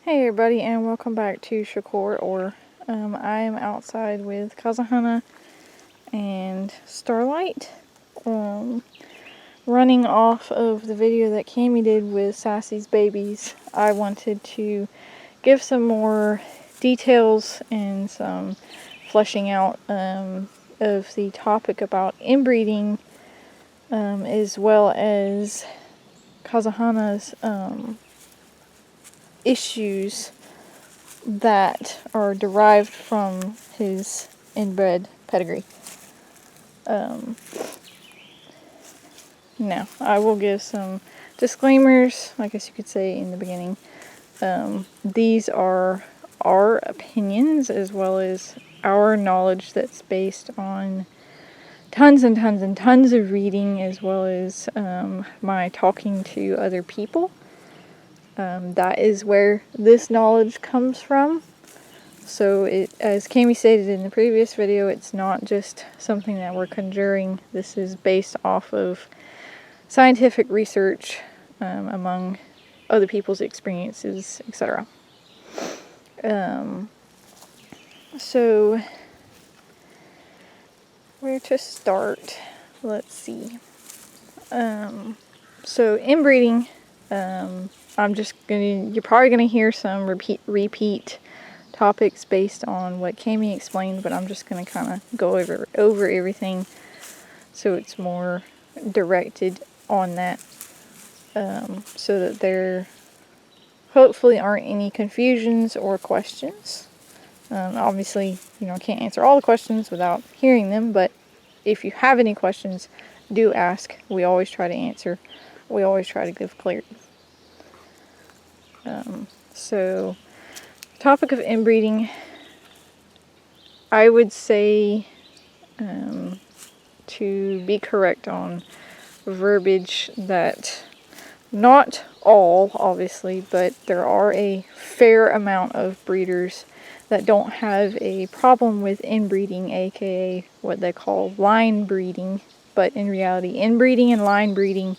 Hey everybody, and welcome back to Shakur, I am outside with Kazahana and Starlight, running off of the video that Cami did with Sassy's babies. I wanted to give some more details and some fleshing out of the topic about inbreeding, as well as Kazahana's issues that are derived from his inbred pedigree. Now, I will give some disclaimers, I guess you could say, in the beginning. These are our opinions as well as our knowledge that's based on tons and tons and tons of reading, as well as my talking to other people. That is where this knowledge comes from. So, as Cami stated in the previous video, it's not just something that we're conjuring. This is based off of scientific research among other people's experiences, etc. So, where to start? Let's see. So, inbreeding, you're probably gonna hear some repeat topics based on what Cami explained, but I'm just gonna kind of go over everything so it's more directed on that, so that there hopefully aren't any confusions or questions. Obviously, I can't answer all the questions without hearing them, but if you have any questions, do ask. We always try to answer. We always try to give clarity. So, topic of inbreeding, I would say, to be correct on verbiage, that not all, obviously, but there are a fair amount of breeders that don't have a problem with inbreeding, aka what they call line breeding. But in reality, inbreeding and line breeding,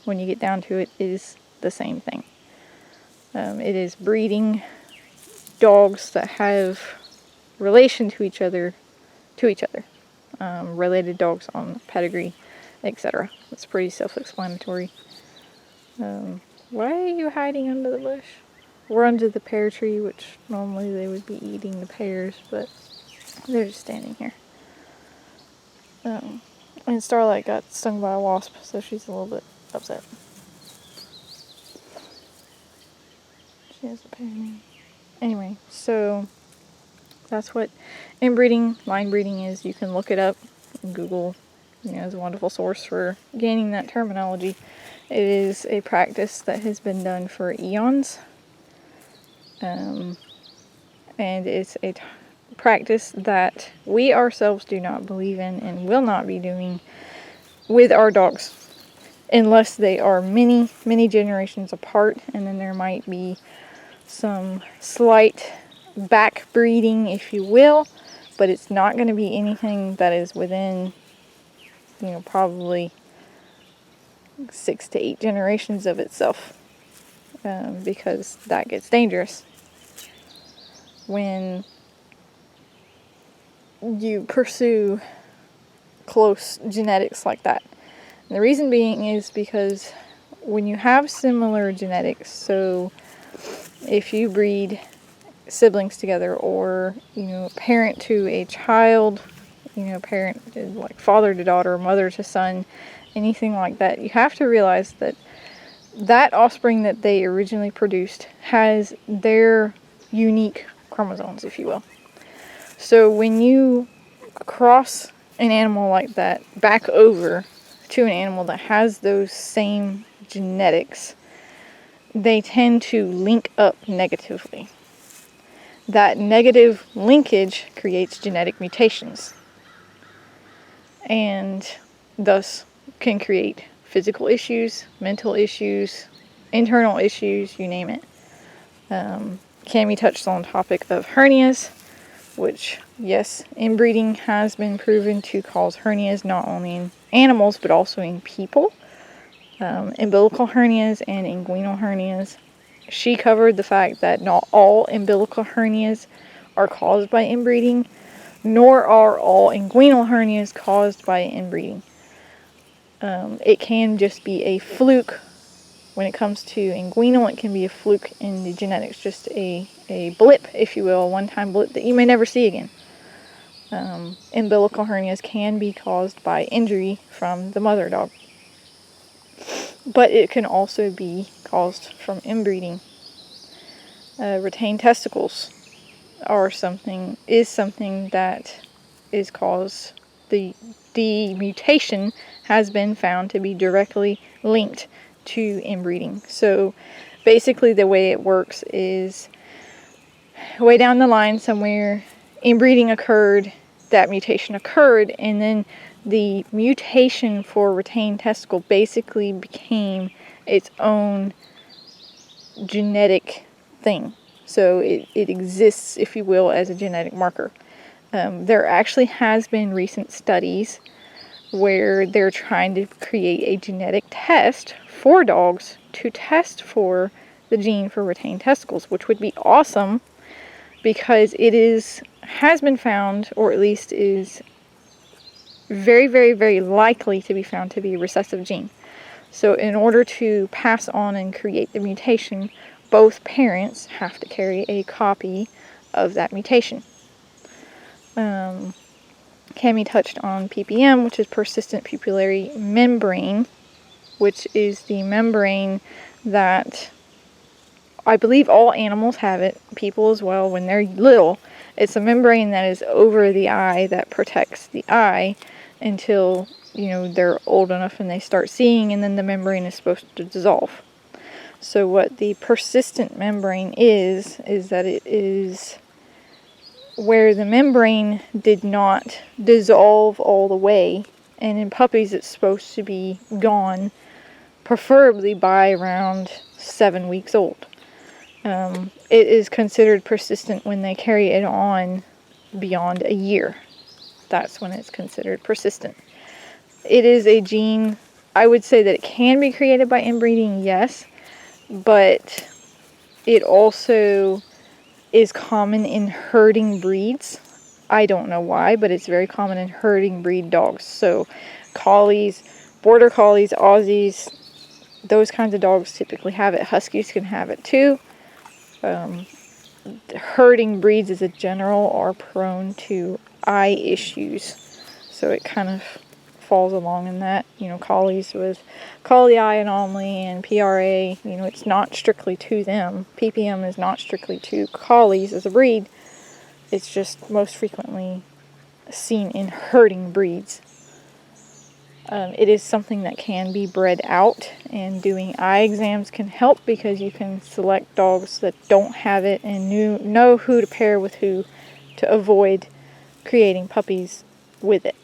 when you get down to it, is the same thing. It is breeding dogs that have relation to each other, related dogs on pedigree, etc. It's pretty self-explanatory. Why are you hiding under the bush? We're under the pear tree, which normally they would be eating the pears, but they're just standing here. And Starlight got stung by a wasp, so she's a little bit upset. She has a pain. Anyway, so that's what inbreeding, line breeding is. You can look it up. Google, is a wonderful source for gaining that terminology. It is a practice that has been done for eons. And it's a practice that we ourselves do not believe in and will not be doing with our dogs, unless they are many, many generations apart, and then there might be some slight back breeding, if you will, but it's not going to be anything that is within, probably 6 to 8 generations of itself, because that gets dangerous when you pursue close genetics like that. And the reason being is because when you have similar genetics, so if you breed siblings together, or parent to a child, parent like father to daughter, mother to son, anything like that, you have to realize that that offspring that they originally produced has their unique chromosomes, if you will. So when you cross an animal like that back over to an animal that has those same genetics, they tend to link up negatively. That negative linkage creates genetic mutations, and thus can create physical issues, mental issues, internal issues, you name it. Cami touched on the topic of hernias, which, yes, inbreeding has been proven to cause hernias not only in animals but also in people. Umbilical hernias and inguinal hernias. she covered the fact that not all umbilical hernias are caused by inbreeding, nor are all inguinal hernias caused by inbreeding. It can just be a fluke. When it comes to inguinal, it can be a fluke in the genetics, just a blip, if you will, a one-time blip that you may never see again. Umbilical hernias can be caused by injury from the mother dog, but it can also be caused from inbreeding. Retained testicles is something that is caused. The mutation has been found to be directly linked to inbreeding. So basically the way it works is way down the line somewhere, inbreeding occurred, that mutation occurred, and then the mutation for retained testicle basically became its own genetic thing. So it exists, if you will, as a genetic marker. There actually has been recent studies where they're trying to create a genetic test for dogs to test for the gene for retained testicles, which would be awesome because has been found, or at least is very, very, very likely to be found to be a recessive gene. So in order to pass on and create the mutation, both parents have to carry a copy of that mutation. Cami touched on PPM, which is persistent pupillary membrane, which is the membrane that I believe all animals have it, people as well, when they're little. It's a membrane that is over the eye that protects the eye until, they're old enough and they start seeing, and then the membrane is supposed to dissolve. So what the persistent membrane is that it is where the membrane did not dissolve all the way, and in puppies it's supposed to be gone, preferably by around 7 weeks old. It is considered persistent when they carry it on beyond a year. That's when it's considered persistent. It is a gene, I would say that it can be created by inbreeding, yes, but it also is common in herding breeds. I don't know why, but it's very common in herding breed dogs. So collies, border collies, Aussies, those kinds of dogs typically have it. Huskies can have it too. Herding breeds as a general are prone to eye issues. So it kind of falls along in that. Collies with collie eye anomaly and PRA, it's not strictly to them. PPM is not strictly to collies as a breed. It's just most frequently seen in herding breeds. It is something that can be bred out, and doing eye exams can help because you can select dogs that don't have it and know who to pair with who to avoid creating puppies with it.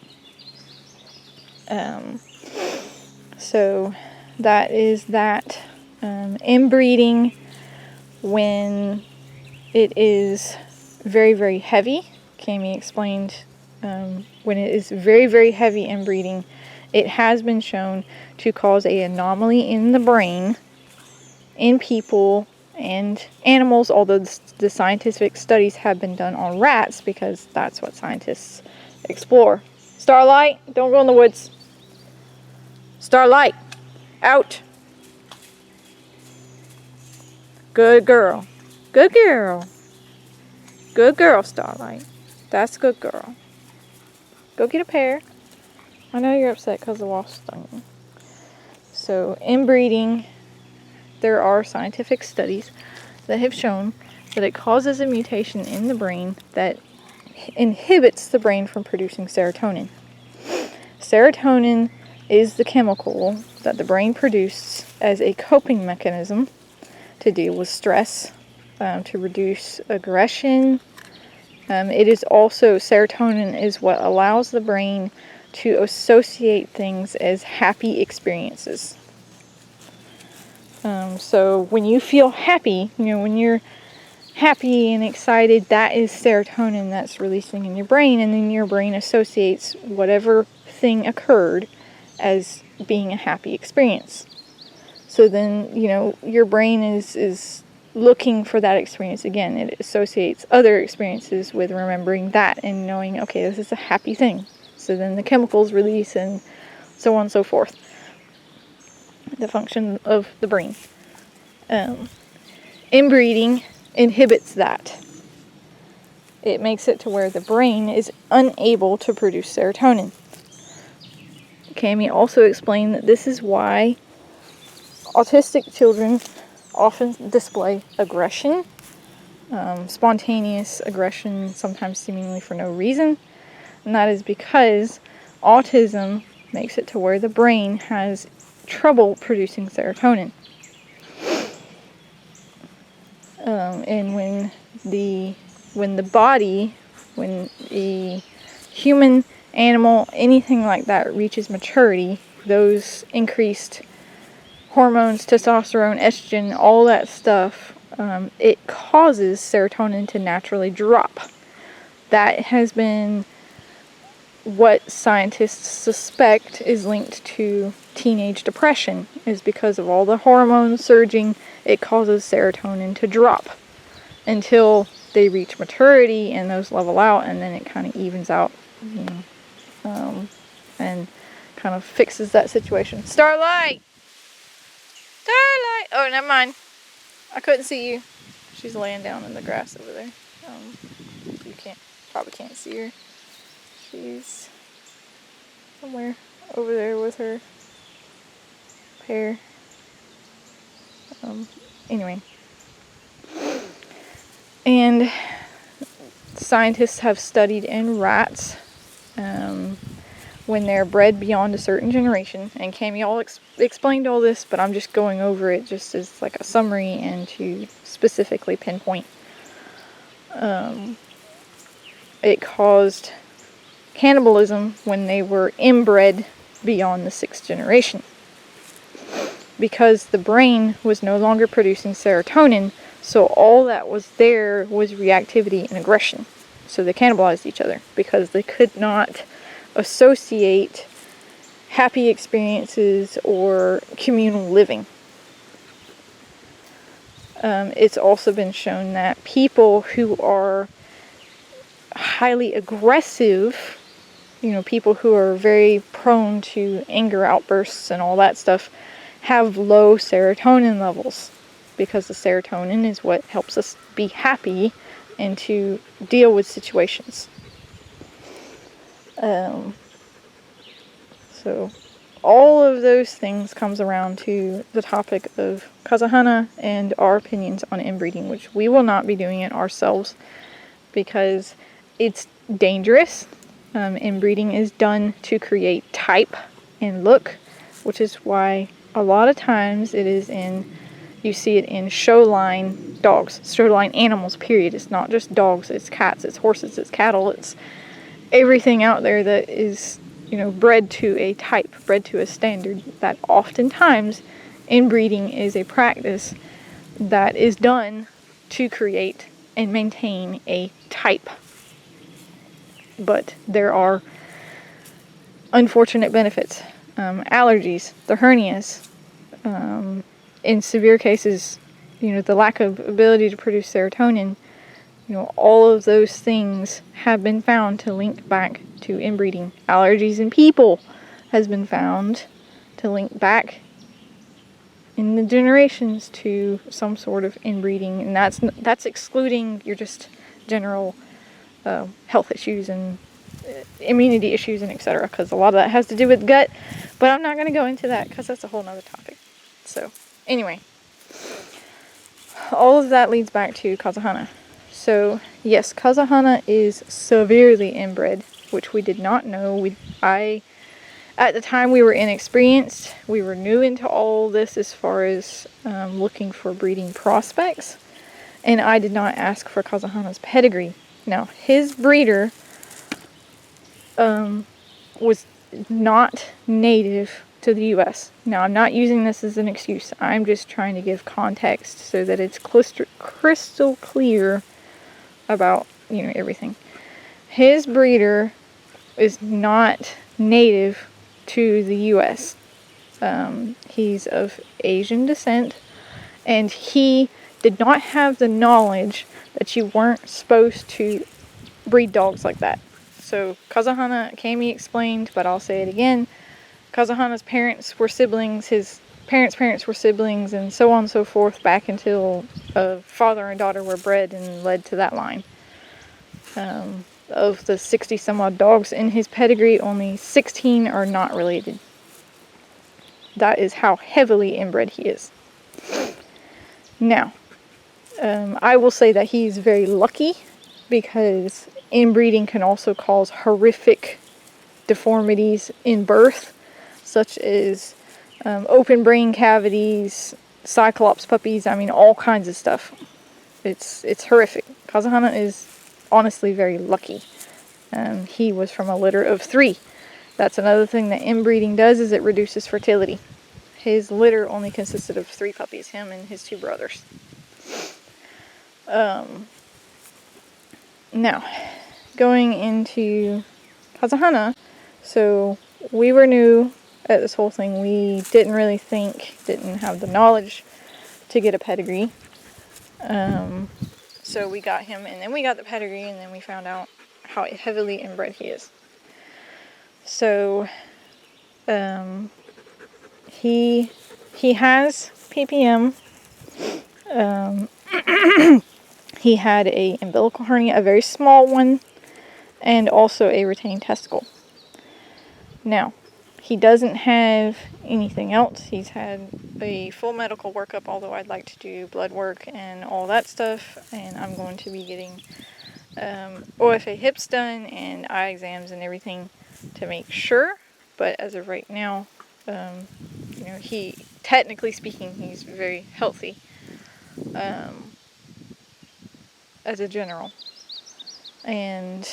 So that is that. Inbreeding, when it is very, very heavy, Cami explained, when it is very, very heavy inbreeding, it has been shown to cause an anomaly in the brain in people and animals, although the scientific studies have been done on rats because that's what scientists explore. Starlight, don't go in the woods. Starlight, out. Good girl. Good girl. Good girl, Starlight. That's a good girl. Go get a pair. I know you're upset because the wasp stung you. So, inbreeding, there are scientific studies that have shown that it causes a mutation in the brain that inhibits the brain from producing serotonin. Serotonin is the chemical that the brain produces as a coping mechanism to deal with stress, to reduce aggression. Serotonin is what allows the brain to associate things as happy experiences. So when you feel happy, when you're happy and excited, that is serotonin that's releasing in your brain, and then your brain associates whatever thing occurred as being a happy experience. So then, your brain is looking for that experience again. It associates other experiences with remembering that and knowing, okay, this is a happy thing. So then the chemicals release and so on and so forth. The function of the brain. Inbreeding inhibits that. It makes it to where the brain is unable to produce serotonin. Cami also explained that this is why autistic children often display aggression, spontaneous aggression, sometimes seemingly for no reason. And that is because autism makes it to where the brain has trouble producing serotonin. And when the human, animal, anything like that reaches maturity, those increased hormones, testosterone, estrogen, all that stuff, it causes serotonin to naturally drop. That has been what scientists suspect is linked to teenage depression, is because of all the hormones surging, it causes serotonin to drop until they reach maturity and those level out, and then it kind of evens out, and kind of fixes that situation. Starlight! Starlight! Oh, never mind. I couldn't see you. She's laying down in the grass over there. You probably can't see her. She's somewhere over there with her pair. Anyway. And scientists have studied in rats when they're bred beyond a certain generation. And Cami all explained all this, but I'm just going over it just as like a summary and to specifically pinpoint. It caused cannibalism when they were inbred beyond the 6th generation. Because the brain was no longer producing serotonin, so all that was there was reactivity and aggression. So they cannibalized each other because they could not associate happy experiences or communal living. It's also been shown that people who are highly aggressive, people who are very prone to anger outbursts and all that stuff, have low serotonin levels, because the serotonin is what helps us be happy and to deal with situations. So all of those things comes around to the topic of Kazahana and our opinions on inbreeding, which we will not be doing it ourselves because it's dangerous. Inbreeding is done to create type and look, which is why a lot of times you see it in show line dogs, show line animals, period. It's not just dogs, it's cats, it's horses, it's cattle, it's everything out there that is, bred to a type, bred to a standard. That oftentimes inbreeding is a practice that is done to create and maintain a type. But there are unfortunate benefits. Allergies, the hernias, in severe cases, the lack of ability to produce serotonin, all of those things have been found to link back to inbreeding. Allergies in people has been found to link back in the generations to some sort of inbreeding, and that's excluding your just general health issues and immunity issues and etc., because a lot of that has to do with gut, but I'm not going to go into that because that's a whole nother topic. So anyway, all of that leads back to Kazahana. So yes, Kazahana is severely inbred, which we did not know. At the time we were inexperienced, we were new into all this as far as looking for breeding prospects, and I did not ask for Kazahana's pedigree. Now, his breeder was not native to the U.S. Now, I'm not using this as an excuse. I'm just trying to give context so that it's crystal clear about, everything. His breeder is not native to the U.S. He's of Asian descent, and he did not have the knowledge that you weren't supposed to breed dogs like that. So Kazahana, Kami explained, but I'll say it again. Kazahana's parents were siblings, his parents' were siblings, and so on and so forth, back until father and daughter were bred and led to that line. Of the 60 some odd dogs in his pedigree, only 16 are not related. That is how heavily inbred he is. Now, I will say that he's very lucky, because inbreeding can also cause horrific deformities in birth, such as open brain cavities, cyclops puppies, I mean all kinds of stuff. It's horrific. Kazahana is honestly very lucky. He was from a litter of 3. That's another thing that inbreeding does, is it reduces fertility. His litter only consisted of 3 puppies, him and his 2 brothers. Now, going into Kazahana, so we were new at this whole thing. We didn't really didn't have the knowledge to get a pedigree. So we got him, and then we got the pedigree, and then we found out how heavily inbred he is. So, he has PPM. He had a umbilical hernia, a very small one, and also a retained testicle. Now, he doesn't have anything else. He's had a full medical workup, although I'd like to do blood work and all that stuff, and I'm going to be getting OFA hips done and eye exams and everything to make sure. But as of right now, he, technically speaking, he's very healthy as a general. And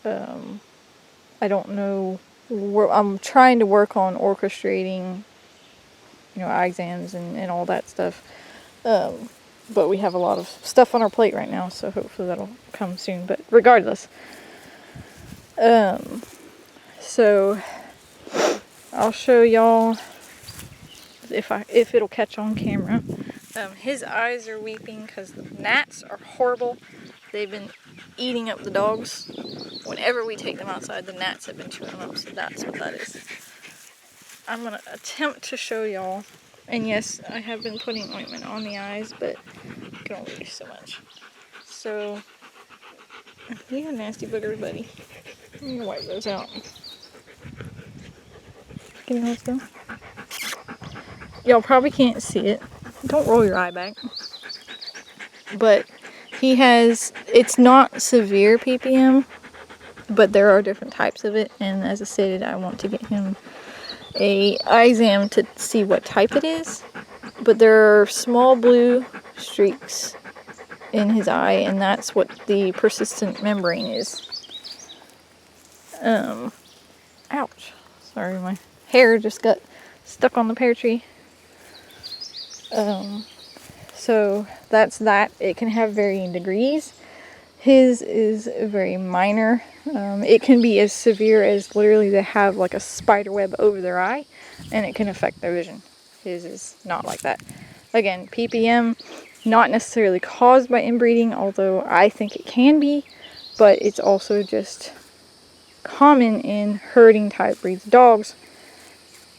I don't know, I'm trying to work on orchestrating, eye exams and all that stuff. But we have a lot of stuff on our plate right now, so hopefully that'll come soon. But regardless, so I'll show y'all if it'll catch on camera. His eyes are weeping because the gnats are horrible. They've been eating up the dogs. Whenever we take them outside, the gnats have been chewing them up, so that's what that is. I'm going to attempt to show y'all. And yes, I have been putting ointment on the eyes, but you can only do so much. So, you nasty boogers, buddy. I'm going to wipe those out. Can you go? Y'all probably can't see it. Don't roll your eye back. But he has, it's not severe PPM, but there are different types of it. And as I stated, I want to get him a eye exam to see what type it is. But there are small blue streaks in his eye, and that's what the persistent membrane is. Ouch. Sorry, my hair just got stuck on the pear tree. So that's that. It can have varying degrees. His is very minor. It can be as severe as literally they have like a spider web over their eye, and it can affect their vision. His is not like that. Again, PPM, not necessarily caused by inbreeding, although I think it can be, but it's also just common in herding type breeds of dogs.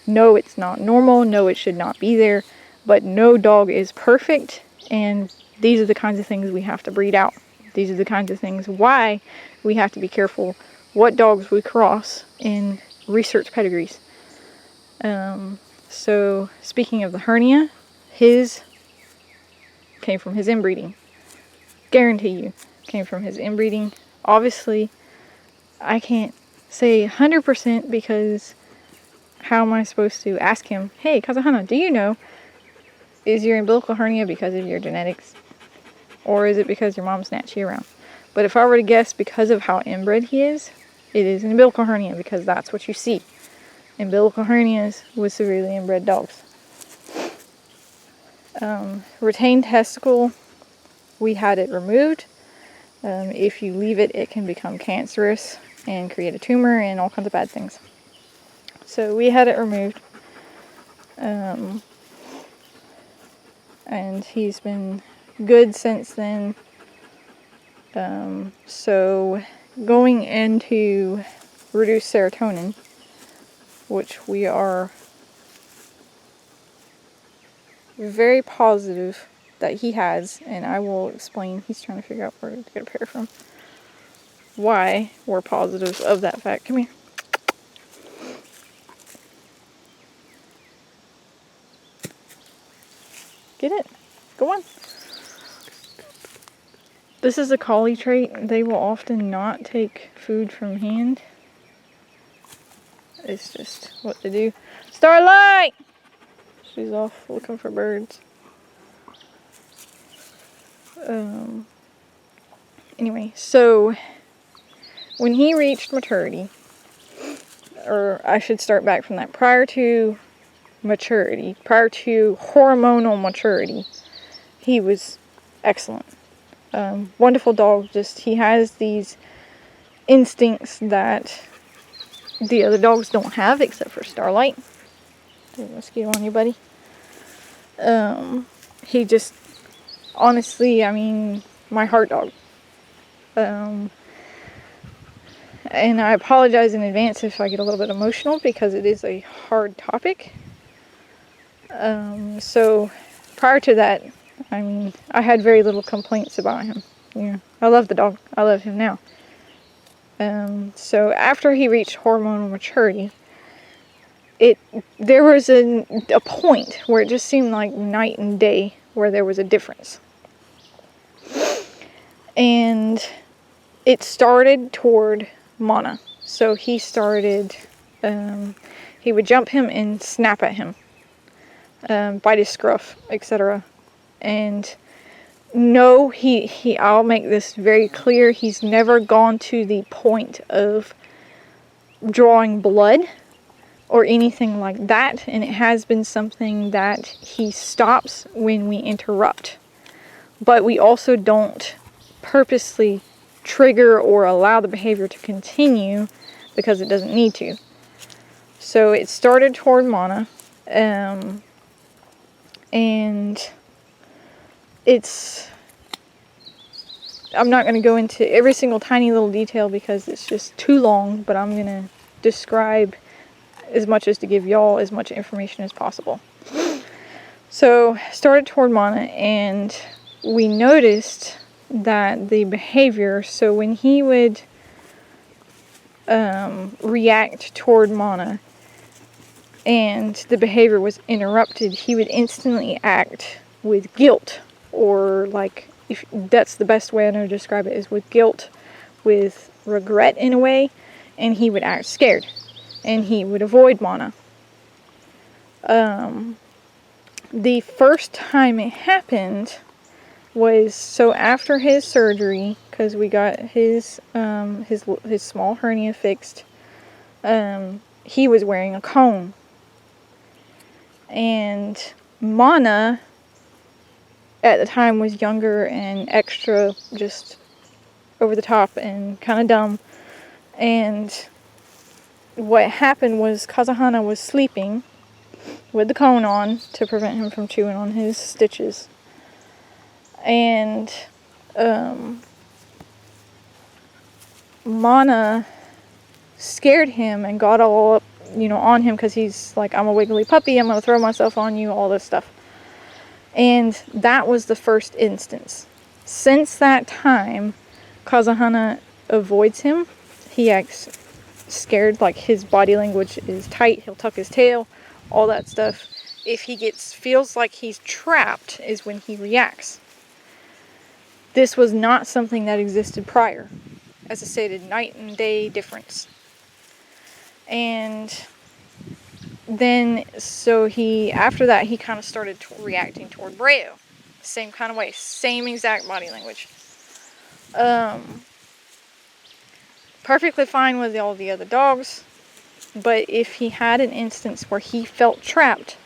No, it's not normal. No, it should not be there, but no dog is perfect, and these are the kinds of things we have to breed out. These are the kinds of things why we have to be careful what dogs we cross in research pedigrees. So, speaking of the hernia, his came from his inbreeding. Guarantee you, came from his inbreeding. Obviously, I can't say 100% because how am I supposed to ask him, hey, Kazahana, do you know, is your umbilical hernia because of your genetics? Or is it because your mom snatched you around? But if I were to guess, because of how inbred he is, it is an umbilical hernia, because that's what you see. Umbilical hernias with severely inbred dogs. Retained testicle, we had it removed. If you leave it, it can become cancerous and create a tumor and all kinds of bad things. So we had it removed. and he's been good since then. So going into reduced serotonin, which we are very positive that he has, and I will explain. He's trying to figure out where to get a pair from. Why we're positive of that fact. Come here. Get it. Go on. This is a collie trait. They will often not take food from hand. It's just what they do. Starlight! She's off looking for birds. Anyway, so when he reached maturity, or I should start back from that, prior to maturity, prior to hormonal maturity, he was excellent. Wonderful dog. Just, he has these instincts that the other dogs don't have, except for Starlight. There's a mosquito on you, buddy. He just, honestly, I mean, my heart dog. And I apologize in advance if I get a little bit emotional, because it is a hard topic. So prior to that, I mean, I had very little complaints about him. Yeah, I love the dog. I love him now. So after he reached hormonal maturity, there was a point where it just seemed like night and day, where there was a difference. And it started toward Mana. So he started, he would jump him and snap at him, bite his scruff, etc. And no, I'll make this very clear, he's never gone to the point of drawing blood or anything like that, and it has been something that he stops when we interrupt. But we also don't purposely trigger or allow the behavior to continue, because it doesn't need to. So it started toward Mana, and I'm not going to go into every single tiny little detail because it's just too long, but I'm going to describe as much as to give y'all as much information as possible. So, started toward Mana, and we noticed that the behavior, so when he would react toward Mana and the behavior was interrupted, he would instantly act with guilt, or like, if that's the best way I know to describe it, is with guilt, with regret in a way, and he would act scared, and he would avoid Mana. The first time it happened was, so after his surgery, because we got his small hernia fixed, he was wearing a cone, and Mana at the time was younger and extra, just over the top and kind of dumb. And what happened was Kazahana was sleeping with the cone on to prevent him from chewing on his stitches. And Mana scared him and got all up, on him, because he's like, I'm a wiggly puppy, I'm going to throw myself on you, all this stuff. And that was the first instance. Since that time, Kazahana avoids him. He acts scared, like his body language is tight, he'll tuck his tail, all that stuff. If he feels like he's trapped is when he reacts. This was not something that existed prior. As I stated, night and day difference. And then, so after that, he kind of started reacting toward Brayo. Same kind of way, same exact body language. Perfectly fine with all the other dogs, but if he had an instance where he felt trapped,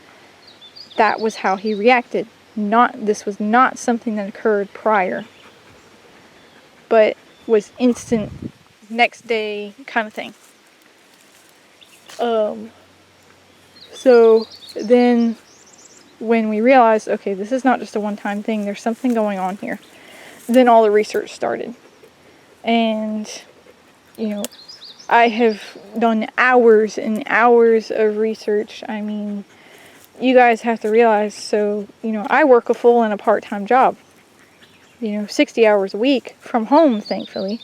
that was how he reacted. This was not something that occurred prior, but was instant, next day kind of thing. So then when we realized, okay, this is not just a one-time thing, there's something going on here. Then all the research started. And, you know, I have done hours and hours of research. I mean, you guys have to realize, so, you know, I work a full and a part-time job. 60 hours a week from home, thankfully.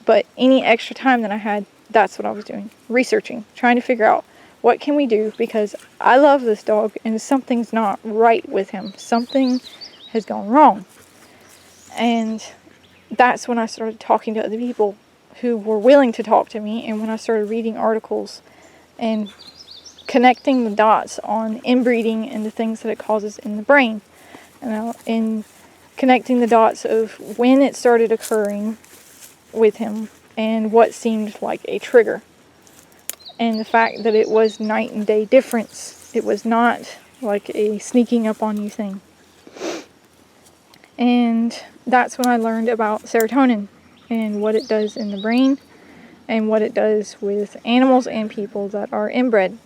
But any extra time that I had, that's what I was doing. Researching, trying to figure out what can we do, because I love this dog and something's not right with him. Something has gone wrong. And that's when I started talking to other people who were willing to talk to me, and when I started reading articles and connecting the dots on inbreeding and the things that it causes in the brain. And connecting the dots of when it started occurring with him and what seemed like a trigger. And the fact that it was night and day difference. It was not like a sneaking up on you thing. And that's when I learned about serotonin and what it does in the brain and what it does with animals and people that are inbred.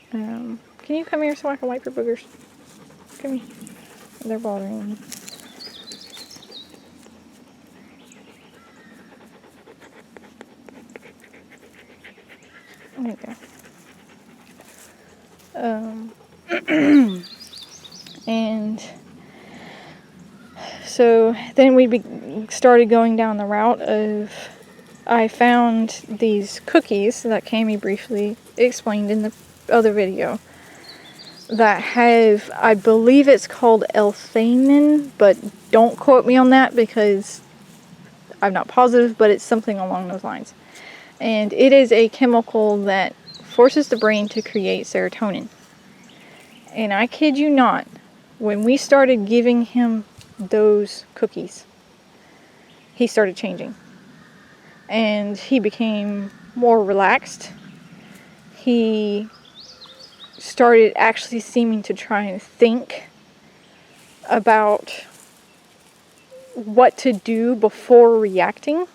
Can you come here so I can wipe your boogers? Come here. They're bothering me. There you go. And so then we started going down the route of, I found these cookies that Cammie briefly explained in the other video that have, I believe it's called L-theanine, but don't quote me on that because I'm not positive, but it's something along those lines. And it is a chemical that forces the brain to create serotonin. And I kid you not, when we started giving him those cookies, he started changing. And he became more relaxed. He started actually seeming to try and think about what to do before reacting.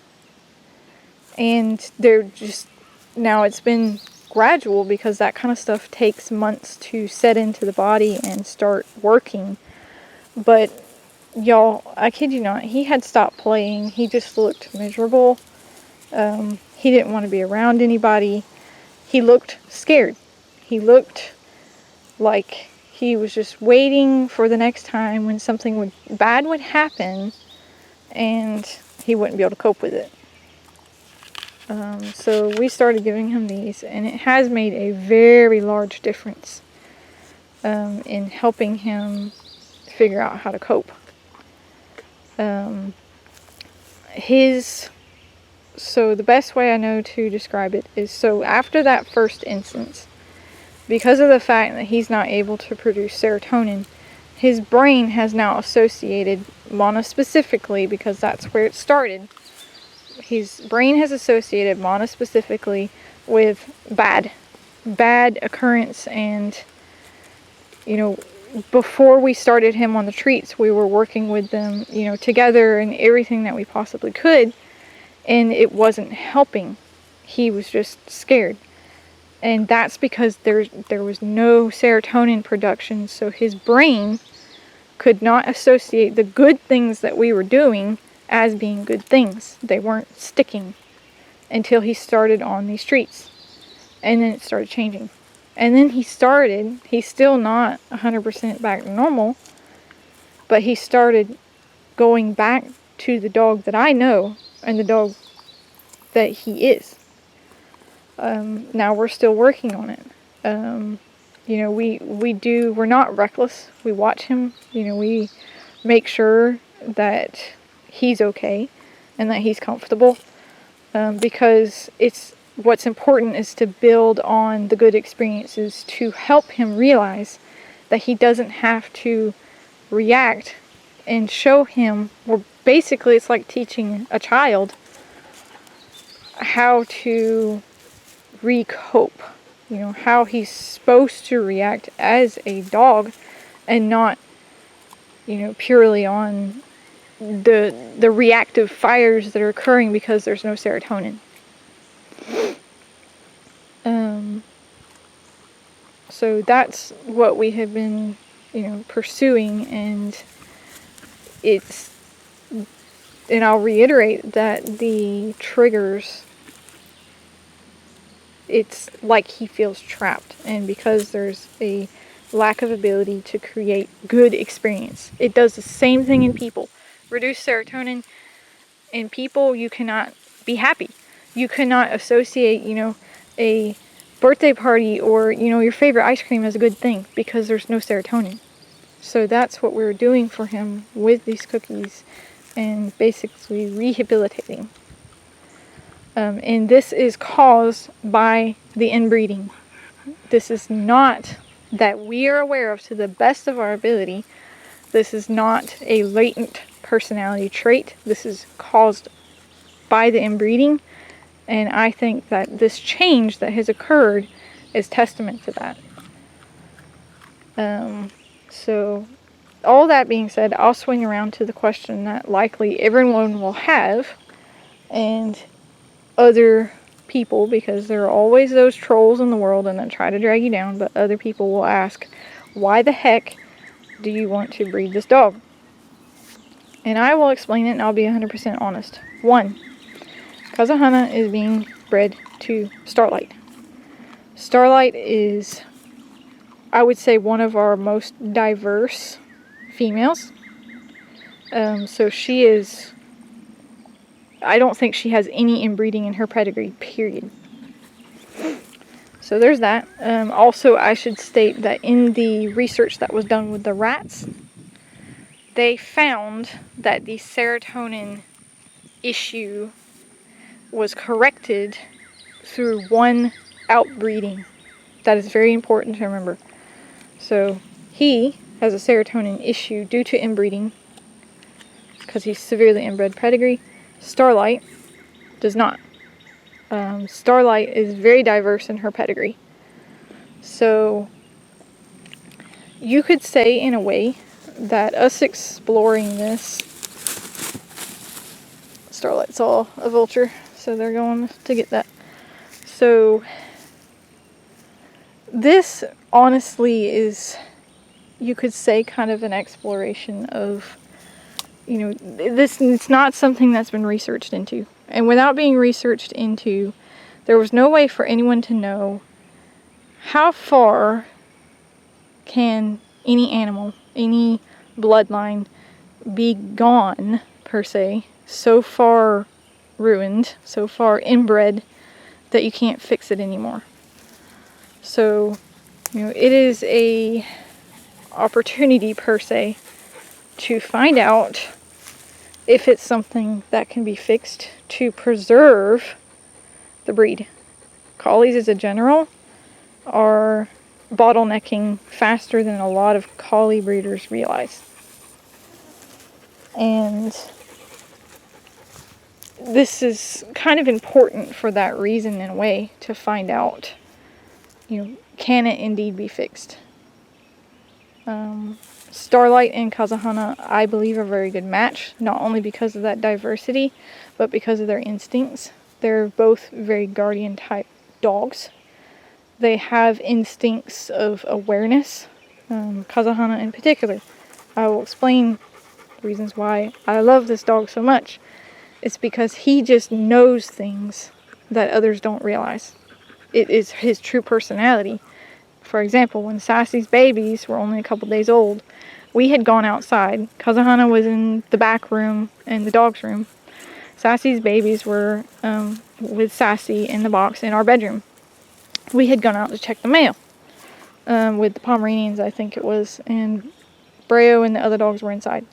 And they're just, now it's been gradual because that kind of stuff takes months to set into the body and start working. But y'all, I kid you not, he had stopped playing. He just looked miserable. He didn't want to be around anybody. He looked scared. He looked like he was just waiting for the next time when something bad would happen and he wouldn't be able to cope with it. So we started giving him these, and it has made a very large difference in helping him figure out how to cope. So the best way I know to describe it is, so after that first instance, because of the fact that he's not able to produce serotonin, his brain has now associated, monospecifically, because that's where it started, his brain has associated monospecifically with bad occurrence. And, before we started him on the treats, we were working with them, together and everything that we possibly could, and it wasn't helping. He was just scared. And that's because there was no serotonin production, so his brain could not associate the good things that we were doing as being good things. They weren't sticking until he started on these treats. And then it started changing. And then he's still not 100% back to normal, but he started going back to the dog that I know and the dog that he is. Now we're still working on it. We're not reckless. We watch him. We make sure that he's okay and that he's comfortable, because what's important is to build on the good experiences to help him realize that he doesn't have to react, and show him, or basically it's like teaching a child how to recope, how he's supposed to react as a dog, and not, purely on the reactive fires that are occurring because there's no serotonin. So that's what we have been, pursuing, and I'll reiterate that the triggers, it's like he feels trapped, and because there's a lack of ability to create good experience. It does the same thing in people. Reduced serotonin in people, you cannot be happy. You cannot associate, a birthday party or, your favorite ice cream as a good thing because there's no serotonin. So that's what we're doing for him with these cookies and basically rehabilitating. And this is caused by the inbreeding. This is not that we are aware of to the best of our ability. This is not a latent personality trait. This is caused by the inbreeding. And I think that this change that has occurred is testament to that. So all that being said, I'll swing around to the question that likely everyone will have, and other people, because there are always those trolls in the world and that try to drag you down, but other people will ask, why the heck do you want to breed this dog? And I will explain it, and I'll be 100% honest. 1, Kazahana is being bred to Starlight. Starlight is, I would say, one of our most diverse females. So she is, I don't think she has any inbreeding in her pedigree, period. So there's that. Also, I should state that in the research that was done with the rats, they found that the serotonin issue was corrected through 1 outbreeding. That is very important to remember. So he has a serotonin issue due to inbreeding because he's severely inbred pedigree. Starlight does not. Starlight is very diverse in her pedigree. So you could say in a way that us exploring this, Starlight saw a vulture, so they're going to get that. So this honestly is, you could say, kind of an exploration of, this, it's not something that's been researched into. And without being researched into, there was no way for anyone to know how far can any animal, any bloodline be gone, per se, so far ruined, so far inbred, that you can't fix it anymore. So, it is a opportunity, per se, to find out if it's something that can be fixed to preserve the breed. Collies, as a general, are bottlenecking faster than a lot of collie breeders realize. And this is kind of important for that reason, in a way, to find out, can it indeed be fixed? Starlight and Kazahana, I believe, are a very good match, not only because of that diversity, but because of their instincts. They're both very guardian type dogs. They have instincts of awareness. Kazahana in particular. I will explain the reasons why I love this dog so much. It's because he just knows things that others don't realize. It is his true personality. For example, when Sassy's babies were only a couple days old, we had gone outside. Kazahana was in the back room and the dog's room. Sassy's babies were with Sassy in the box in our bedroom. We had gone out to check the mail with the Pomeranians, I think it was, and Breo and the other dogs were inside.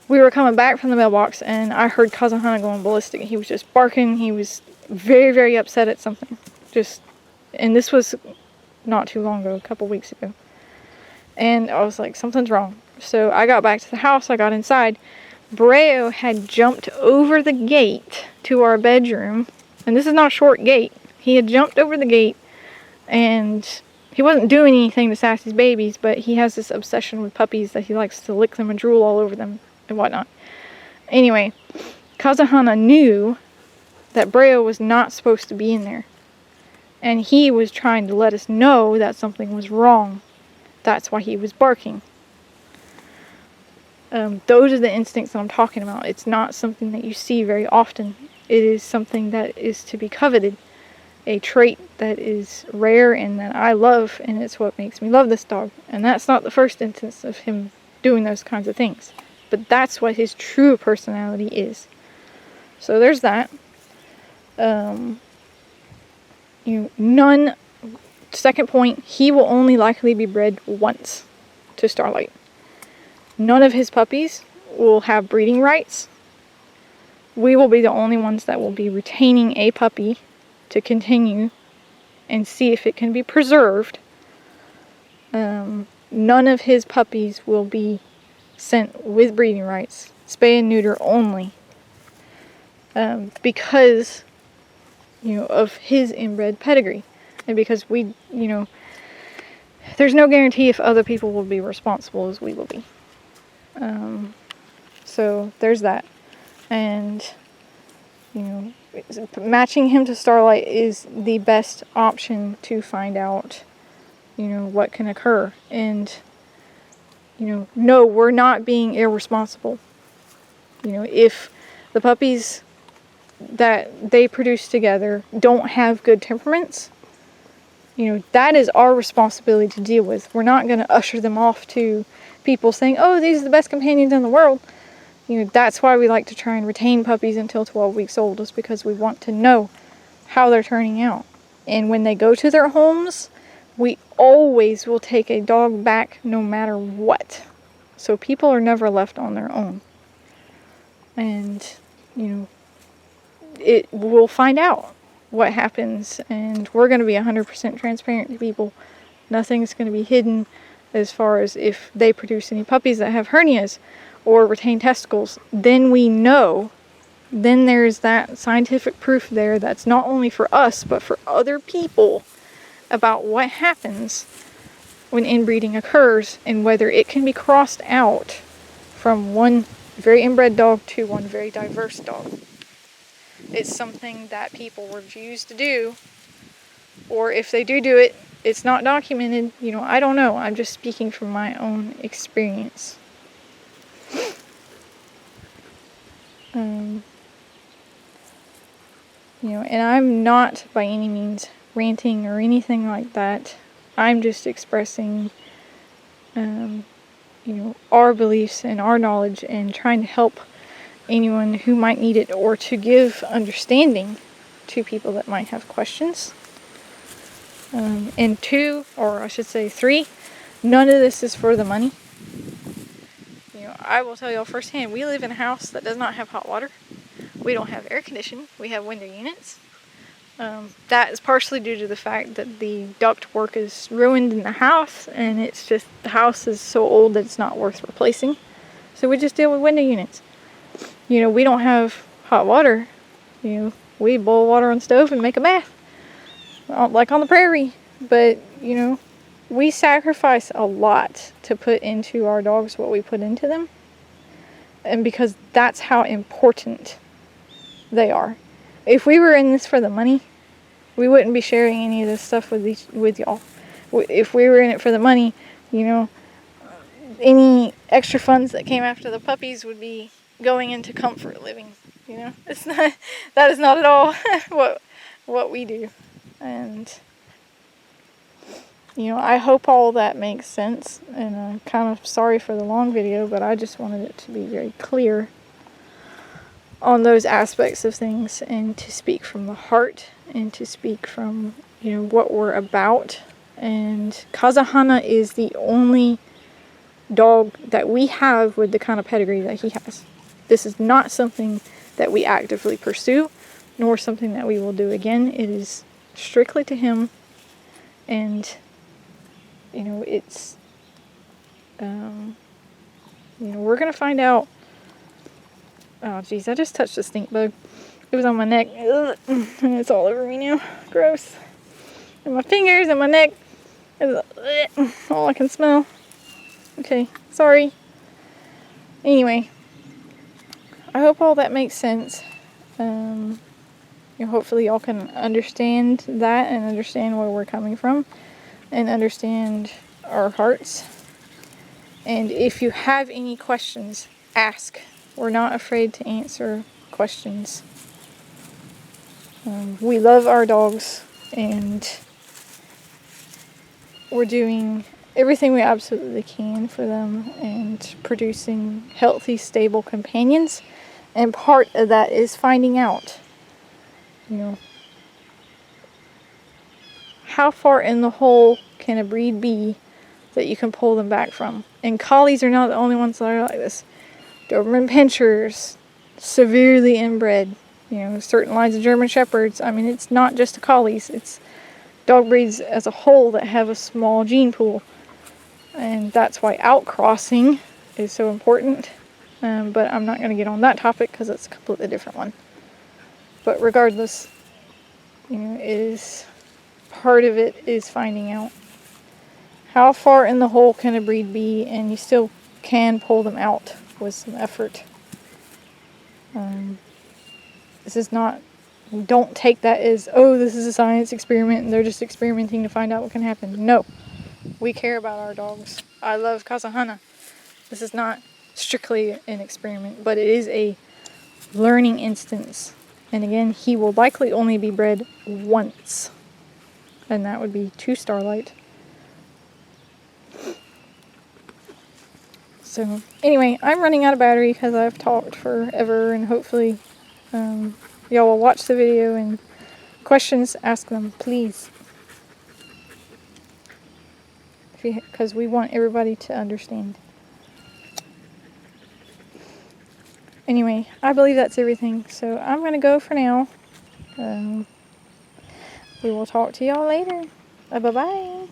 We were coming back from the mailbox, and I heard Kazahana going ballistic. He was just barking. He was very, very upset at something. And this was not too long ago, a couple weeks ago. And I was like, something's wrong. So I got back to the house. I got inside. Breo had jumped over the gate to our bedroom. And this is not a short gate. He had jumped over the gate, and he wasn't doing anything to Sassy's babies, but he has this obsession with puppies that he likes to lick them and drool all over them and whatnot. Anyway, Kazahana knew that Breo was not supposed to be in there. And he was trying to let us know that something was wrong. That's why he was barking. Those are the instincts that I'm talking about. It's not something that you see very often. It is something that is to be coveted. A trait that is rare and that I love, and it's what makes me love this dog. And that's not the first instance of him doing those kinds of things. But that's what his true personality is. So there's that. Second point, he will only likely be bred once to Starlight. None of his puppies will have breeding rights. We will be the only ones that will be retaining a puppy to continue and see if it can be preserved. None of his puppies will be sent with breeding rights, spay and neuter only, because of his inbred pedigree, and because there's no guarantee if other people will be responsible as we will be. So there's that. And matching him to Starlight is the best option to find out what can occur. And no, we're not being irresponsible. If the puppies that they produce together don't have good temperaments, that is our responsibility to deal with. We're not going to usher them off to people saying, oh, these are the best companions in the world. That's why we like to try and retain puppies until 12 weeks old, is because we want to know how they're turning out. And when they go to their homes, we always will take a dog back no matter what. So people are never left on their own. And, we'll find out what happens, and we're going to be 100% transparent to people. Nothing's going to be hidden as far as if they produce any puppies that have hernias or retain testicles. Then we know. Then there's that scientific proof there that's not only for us but for other people about what happens when inbreeding occurs and whether it can be crossed out from one very inbred dog to one very diverse dog. It's something that people refuse to do, or if they do it, it's not documented. I don't know. I'm just speaking from my own experience. And I'm not by any means ranting or anything like that. I'm just expressing, our beliefs and our knowledge and trying to help anyone who might need it, or to give understanding to people that might have questions. And 2, or I should say 3, none of this is for the money. I will tell y'all firsthand, we live in a house that does not have hot water. We don't have air conditioning. We have window units. That is partially due to the fact that the duct work is ruined in the house, and it's just, the house is so old that it's not worth replacing. So we just deal with window units. We don't have hot water. We boil water on the stove and make a bath, like on the prairie. But, we sacrifice a lot to put into our dogs what we put into them. And because that's how important they are. If we were in this for the money, we wouldn't be sharing any of this stuff with y'all. If we were in it for the money, any extra funds that came after the puppies would be going into comfort living. It's not, that is not at all what we do. And I hope all that makes sense, and I'm kind of sorry for the long video, but I just wanted it to be very clear on those aspects of things, and to speak from the heart, and to speak from, what we're about. And Kazahana is the only dog that we have with the kind of pedigree that he has. This is not something that we actively pursue, nor something that we will do again. It is strictly to him, and it's we're gonna find out. Oh jeez, I just touched a stink bug. It was on my neck. Ugh, and it's all over me now. Gross. And my fingers and my neck. It's all I can smell. Okay, sorry. Anyway, I hope all that makes sense. hopefully y'all can understand that and understand where we're coming from and understand our hearts. And if you have any questions, ask. We're not afraid to answer questions. We love our dogs, and we're doing everything we absolutely can for them and producing healthy, stable companions. And part of that is finding out, how far in the hole can a breed be that you can pull them back from. And collies are not the only ones that are like this. Doberman Pinschers, severely inbred. Certain lines of German Shepherds. I mean, it's not just the collies. It's dog breeds as a whole that have a small gene pool. And that's why outcrossing is so important. But I'm not going to get on that topic because it's a completely different one. But regardless, part of it is finding out how far in the hole can a breed be, and you still can pull them out with some effort. This is not, don't take that as, oh, this is a science experiment and they're just experimenting to find out what can happen. No, we care about our dogs. I love Kasahana. This is not strictly an experiment, but it is a learning instance. And again, he will likely only be bred once, and that would be to Starlight. So anyway, I'm running out of battery because I've talked forever, and hopefully y'all will watch the video, and questions, ask them, please. Because we want everybody to understand. Anyway, I believe that's everything, so I'm going to go for now. We will talk to y'all later. Bye-bye.